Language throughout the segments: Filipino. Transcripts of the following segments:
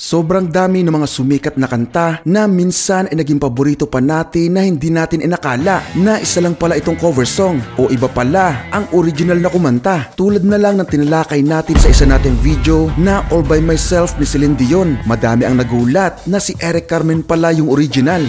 Sobrang dami ng mga sumikat na kanta na minsan ay naging paborito pa natin na hindi natin inakala na isa lang pala itong cover song o iba pala ang original na kumanta. Tulad na lang ng tinalakay natin sa isa nating video na All By Myself ni Celine Dion. Madami ang nagulat na si Eric Carmen pala yung original.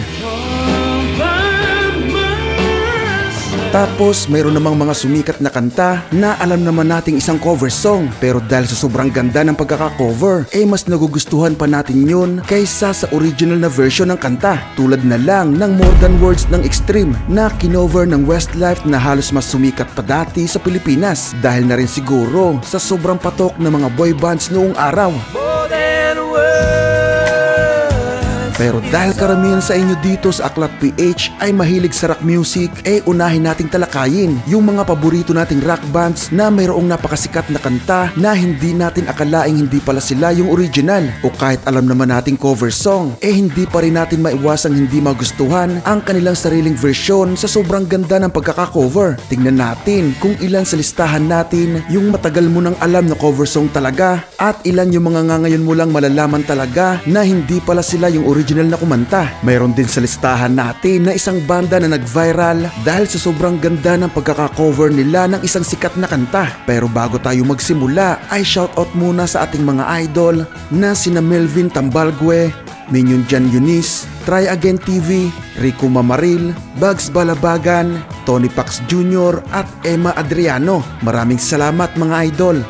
Tapos mayroon namang mga sumikat na kanta na alam naman nating isang cover song, pero dahil sa sobrang ganda ng pagkaka-cover, mas nagugustuhan pa natin yun kaysa sa original na version ng kanta. Tulad na lang ng More Than Words ng Extreme na kinover ng Westlife na halos mas sumikat pa dati sa Pilipinas dahil na rin siguro sa sobrang patok ng mga boy bands noong araw. Pero dahil karamihan sa inyo dito sa Aklat PH ay mahilig sa rock music, unahin nating talakayin yung mga paborito nating rock bands na mayroong napakasikat na kanta na hindi natin akalaing hindi pala sila yung original, o kahit alam naman nating cover song, hindi pa rin natin maiwasang hindi magustuhan ang kanilang sariling version sa sobrang ganda ng pagkaka-cover. Tingnan natin kung ilan sa listahan natin yung matagal mo nang alam na cover song talaga at ilan yung mga ngayon mo lang malalaman talaga na hindi pala sila yung original na kumanta. Mayroon din sa listahan natin na isang banda na nag-viral dahil sa sobrang ganda ng pagkaka-cover nila ng isang sikat na kanta. Pero bago tayo magsimula ay shoutout muna sa ating mga idol na sina Melvin Tambalgue, Minion Jan Eunice, Try Again TV, Rico Mamaril, Bugs Balabagan, Tony Pax Jr. at Emma Adriano. Maraming salamat mga idol.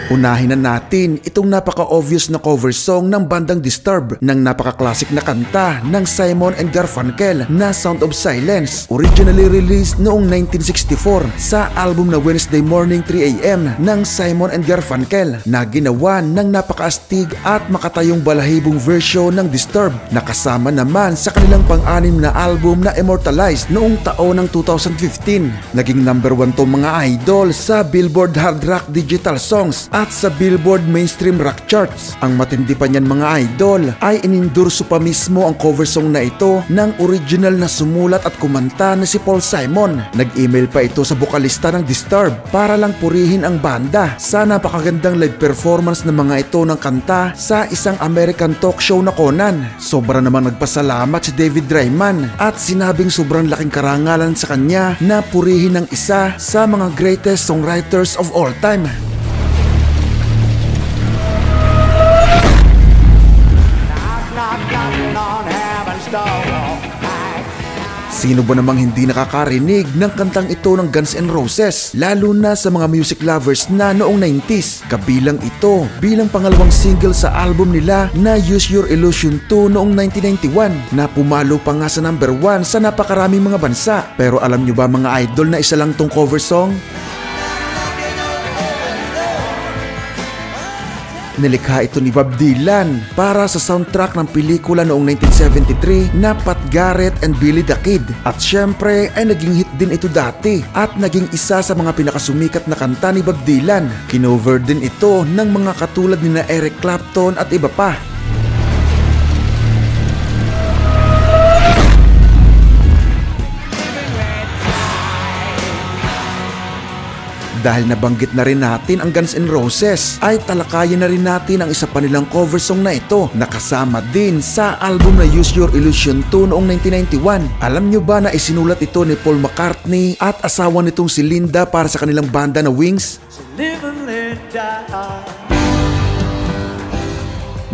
Unahin na natin itong napaka-obvious na cover song ng bandang Disturbed ng napaka-classic na kanta ng Simon and Garfunkel na Sound of Silence, originally released noong 1964 sa album na Wednesday Morning 3 AM ng Simon and Garfunkel na ginawa ng napaka-astig at makatayong balahibong version ng Disturbed na kasama naman sa kanilang pang-anim na album na Immortalized noong taon ng 2015. Naging number 1 to mga idol sa Billboard Hard Rock Digital Songs at sa Billboard Mainstream Rock Charts. Ang matindi pa niyan mga idol ay inendorso pa mismo ang cover song na ito ng original na sumulat at kumanta na si Paul Simon. Nag-email pa ito sa bokalista ng Disturbed para lang purihin ang banda sa napakagandang live performance ng mga ito ng kanta sa isang American talk show na Conan. Sobra namang nagpasalamat si David Draiman at sinabing sobrang laking karangalan sa kanya na purihin ng isa sa mga greatest songwriters of all time. Sino ba namang hindi nakakarinig ng kantang ito ng Guns N' Roses, lalo na sa mga music lovers na noong 90s. Kabilang ito bilang pangalawang single sa album nila na Use Your Illusion 2 noong 1991 na pumalo pa nga sa number 1 sa napakaraming mga bansa. Pero alam nyo ba mga idol na isa lang tong cover song? Nilikha ito ni Bob Dylan para sa soundtrack ng pelikula noong 1973 na Pat Garrett and Billy the Kid. At syempre ay naging hit din ito dati at naging isa sa mga pinakasumikat na kanta ni Bob Dylan. Kinover din ito ng mga katulad ni na Eric Clapton at iba pa. Dahil nabanggit na rin natin ang Guns N' Roses, ay talakayin na rin natin ang isa pa nilang cover song na ito na kasama din sa album na Use Your Illusion 2 noong 1991. Alam nyo ba na isinulat ito ni Paul McCartney at asawa nitong si Linda para sa kanilang banda na Wings?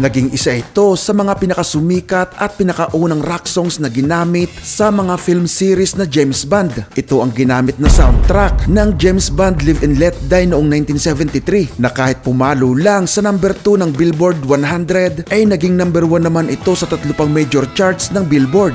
Naging isa ito sa mga pinakasumikat at pinakaunang rock songs na ginamit sa mga film series na James Bond. Ito ang ginamit na soundtrack ng James Bond Live and Let Die noong 1973 na kahit pumalo lang sa number 2 ng Billboard 100 ay naging number 1 naman ito sa 3 pang major charts ng Billboard.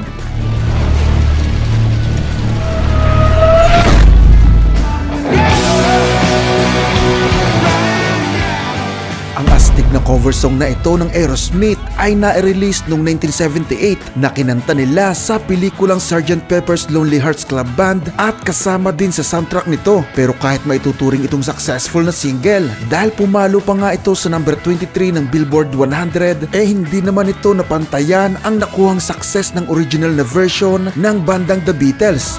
Ang astig na cover song na ito ng Aerosmith ay na-release noong 1978 na kinanta nila sa pelikulang Sgt. Pepper's Lonely Hearts Club Band at kasama din sa soundtrack nito. Pero kahit maituturing itong successful na single dahil pumalo pa nga ito sa number 23 ng Billboard 100, hindi naman ito napantayan ang nakuhang success ng original na version ng bandang The Beatles.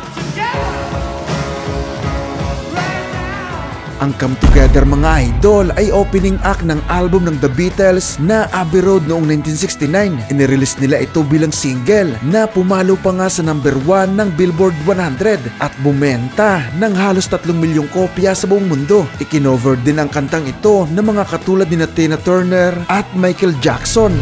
Ang Come Together mga idol ay opening act ng album ng The Beatles na Abbey Road noong 1969. Inirelease nila ito bilang single na pumalo pa nga sa number 1 ng Billboard 100 at bumenta ng halos 3 milyong kopya sa buong mundo. Ikinover din ang kantang ito ng mga katulad ni Tina Turner at Michael Jackson.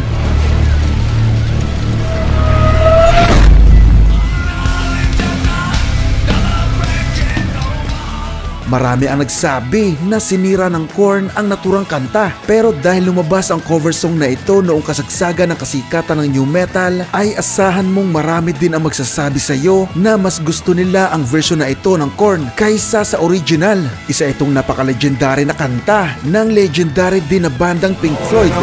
Marami ang nagsabi na sinira ng Korn ang naturang kanta, pero dahil lumabas ang cover song na ito noong kasagsagan ng kasikatan ng new metal, ay asahan mong marami din ang magsasabi sa iyo na mas gusto nila ang version na ito ng Korn kaysa sa original. Isa itong napaka-legendary na kanta ng legendary din na bandang Pink Floyd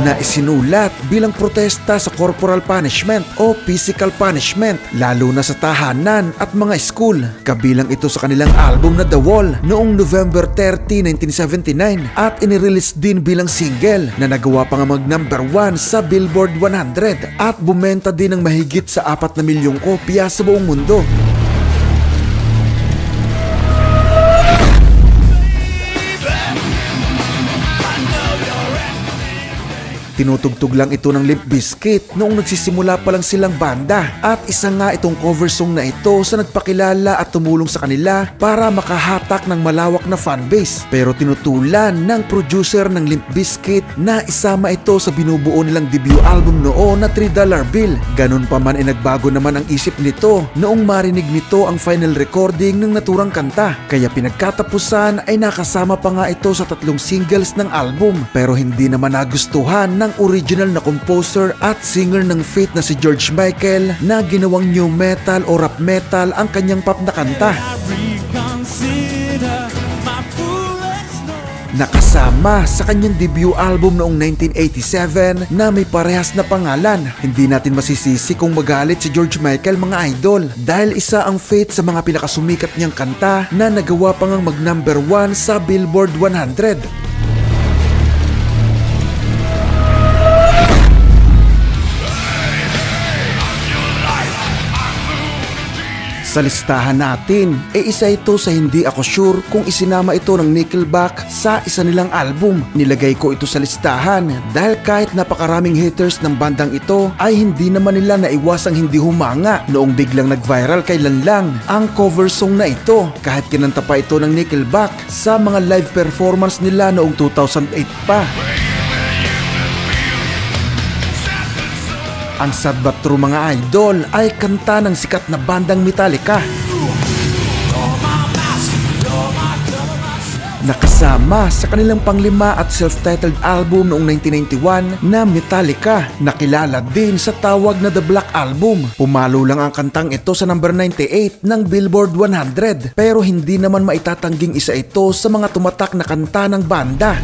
na isinulat bilang protesta sa corporal punishment o physical punishment, lalo na sa tahanan at mga school. Kabilang ito sa kanilang album na The Wall noong November 30, 1979 at inirelease din bilang single na nagawa pa nga mag-number 1 sa Billboard 100 at bumenta din ng mahigit sa 4 na milyong kopya sa buong mundo. Tinutugtog lang ito ng Limp Bizkit noong nagsisimula pa lang silang banda at isa nga itong cover song na ito sa nagpakilala at tumulong sa kanila para makahatak ng malawak na fanbase. Pero tinutulan ng producer ng Limp Bizkit na isama ito sa binubuo nilang debut album noon na $3 Bill. Ganun pa man ay nagbago naman ang isip nito noong marinig nito ang final recording ng naturang kanta. Kaya pinagkatapusan ay nakasama pa nga ito sa 3 singles ng album, pero hindi naman nagustuhan ng original na composer at singer ng Faith na si George Michael na ginawang new metal o rap metal ang kanyang pop na kanta. Nakasama sa kanyang debut album noong 1987 na may parehas na pangalan. Hindi natin masisisi kung magalit si George Michael mga idol dahil isa ang Faith sa mga pinakasumikat niyang kanta na nagawa pa ngang mag-number 1 sa Billboard 100. Sa listahan natin, isa ito sa hindi ako sure kung isinama ito ng Nickelback sa isa nilang album. Nilagay ko ito sa listahan dahil kahit napakaraming haters ng bandang ito ay hindi naman nila naiwasang hindi humanga noong biglang nag-viral kailan lang ang cover song na ito kahit kinanta pa ito ng Nickelback sa mga live performance nila noong 2008 pa. Ang Sad But True mga idol ay kanta ng sikat na bandang Metallica. Nakasama sa kanilang panglima at self-titled album noong 1991 na Metallica, nakilala din sa tawag na The Black Album. Pumalo lang ang kantang ito sa number 98 ng Billboard 100 pero hindi naman maitatangging isa ito sa mga tumatak na kanta ng banda.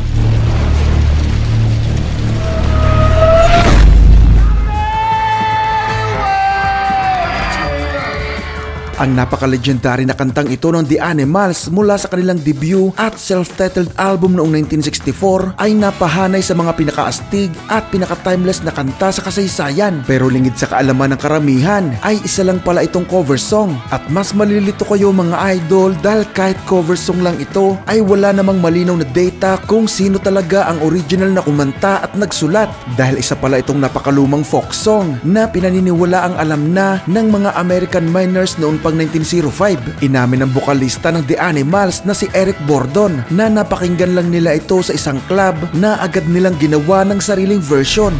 Ang napaka-legendary na kantang ito ng The Animals mula sa kanilang debut at self-titled album noong 1964 ay napahanay sa mga pinakaastig at pinaka-timeless na kanta sa kasaysayan. Pero lingid sa kaalaman ng karamihan ay isa lang pala itong cover song. At mas malilito kayo mga idol dahil kahit cover song lang ito ay wala namang malinaw na data kung sino talaga ang original na kumanta at nagsulat. Dahil isa pala itong napakalumang folk song na pinaniniwala ang alam na ng mga American miners noon pang 1905. Inamin ng bokalista ng The Animals na si Eric Burdon na napakinggan lang nila ito sa isang club na agad nilang ginawa ng sariling version.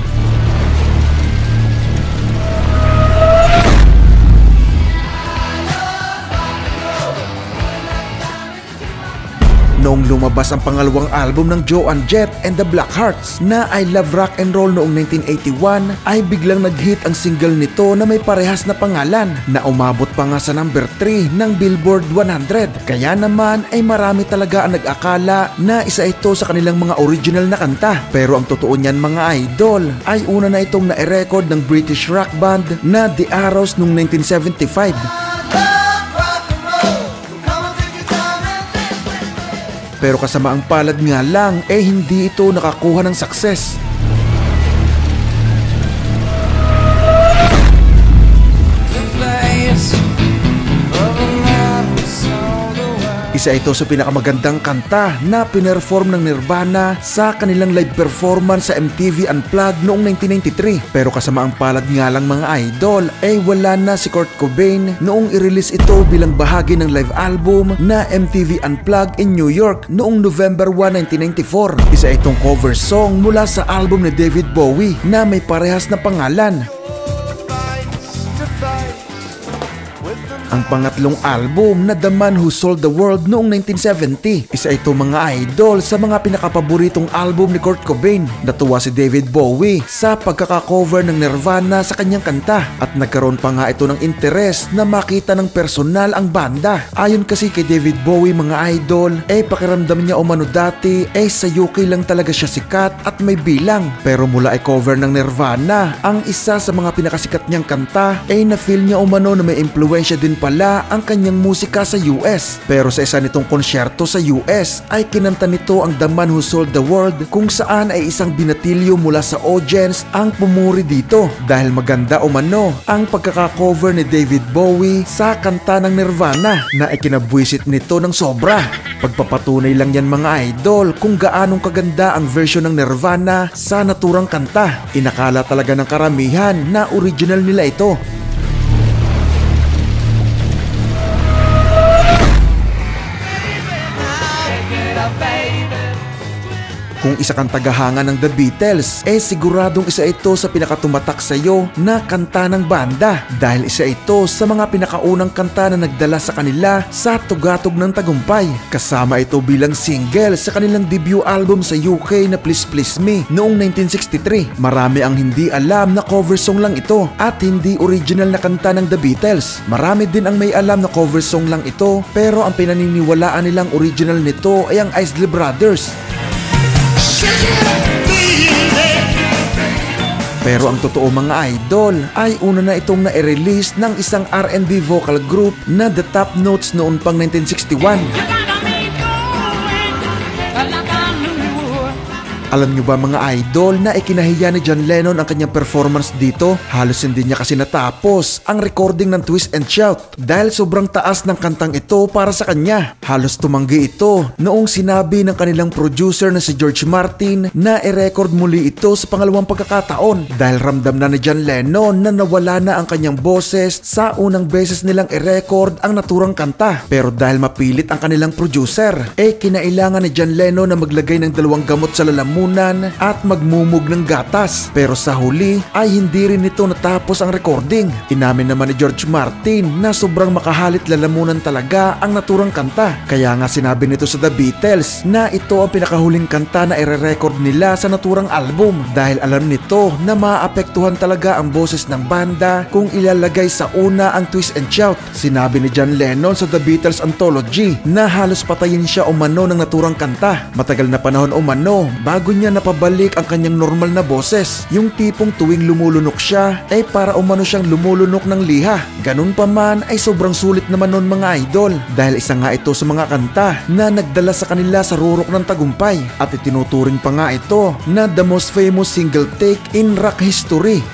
noong lumabas ang pangalawang album ng Joan Jett and the Blackhearts na I Love Rock and Roll noong 1981 ay biglang nag-hit ang single nito na may parehas na pangalan na umabot pa nga sa number 3 ng Billboard 100. Kaya naman ay marami talaga ang nag-akala na isa ito sa kanilang mga original na kanta. Pero ang totoo niyan mga idol ay una na itong na-record ng British rock band na The Arrows noong 1975. Pero kasama ang palad nga lang hindi ito nakakuha ng success. Isa ito sa pinakamagandang kanta na pinerform ng Nirvana sa kanilang live performance sa MTV Unplugged noong 1993. Pero kasama ang palad nga lang mga idol wala na si Kurt Cobain noong i-release ito bilang bahagi ng live album na MTV Unplugged in New York noong November 1, 1994. Isa itong cover song mula sa album ni David Bowie na may parehas na pangalan. Ang pangatlong album na The Man Who Sold the World noong 1970. Isa ito mga idol sa mga pinakapaboritong album ni Kurt Cobain. Natuwa si David Bowie sa pagkakakover ng Nirvana sa kanyang kanta at nagkaroon pa nga ito ng interes na makita ng personal ang banda. Ayon kasi kay David Bowie mga idol, pakiramdam niya umano dati sa UK lang talaga siya sikat at may bilang. Pero mula cover ng Nirvana, ang isa sa mga pinakasikat niyang kanta na-feel niya umano na may impluwensya din pala ang kanyang musika sa US. Pero sa isa nitong konsyerto sa US ay kinanta nito ang The Man Who Sold the World kung saan ay isang binatilyo mula sa audience ang pumuri dito dahil maganda umano ang pagkakakover ni David Bowie sa kanta ng Nirvana na ikinabwisit nito ng sobra. Pagpapatunay lang yan mga idol kung gaanong kaganda ang version ng Nirvana sa naturang kanta. Inakala talaga ng karamihan na original nila ito. Kung isa kang tagahanga ng The Beatles, siguradong isa ito sa pinakatumatak sa iyo na kanta ng banda dahil isa ito sa mga pinakaunang kanta na nagdala sa kanila sa tugatog ng tagumpay. Kasama ito bilang single sa kanilang debut album sa UK na Please Please Me noong 1963. Marami ang hindi alam na cover song lang ito at hindi original na kanta ng The Beatles. Marami din ang may alam na cover song lang ito pero ang pinaniniwalaan nilang original nito ay ang Isley Brothers. Pero ang totoo mga idol ay una na itong na-release ng isang R&B vocal group na The Top Notes noon pang 1961. Alam nyo ba mga idol na ikinahiya ni John Lennon ang kanyang performance dito? Halos hindi niya kasi natapos ang recording ng Twist and Shout dahil sobrang taas ng kantang ito para sa kanya. Halos tumanggi ito noong sinabi ng kanilang producer na si George Martin na i-record muli ito sa pangalawang pagkakataon dahil ramdam na ni John Lennon na nawala na ang kanyang boses sa unang beses nilang i-record ang naturang kanta. Pero dahil mapilit ang kanilang producer, kinailangan ni John Lennon na maglagay ng dalawang gamot sa lalamunan at magmumug ng gatas. Pero sa huli ay hindi rin ito natapos ang recording. Inamin naman ni George Martin na sobrang makahalit lalamunan talaga ang naturang kanta. Kaya nga sinabi nito sa The Beatles na ito ang pinakahuling kanta na ire-record nila sa naturang album dahil alam nito na maapektuhan talaga ang boses ng banda kung ilalagay sa una ang Twist and Shout. Sinabi ni John Lennon sa The Beatles Anthology na halos patayin siya umano ng naturang kanta. Matagal na panahon umano bago niya napabalik ang kanyang normal na boses. Yung tipong tuwing lumulunok siya para umano siyang lumulunok ng liha. Ganun pa man ay sobrang sulit naman nun mga idol dahil isa nga ito sa mga kanta na nagdala sa kanila sa rurok ng tagumpay at itinuturing pa nga ito na the most famous single take in rock history.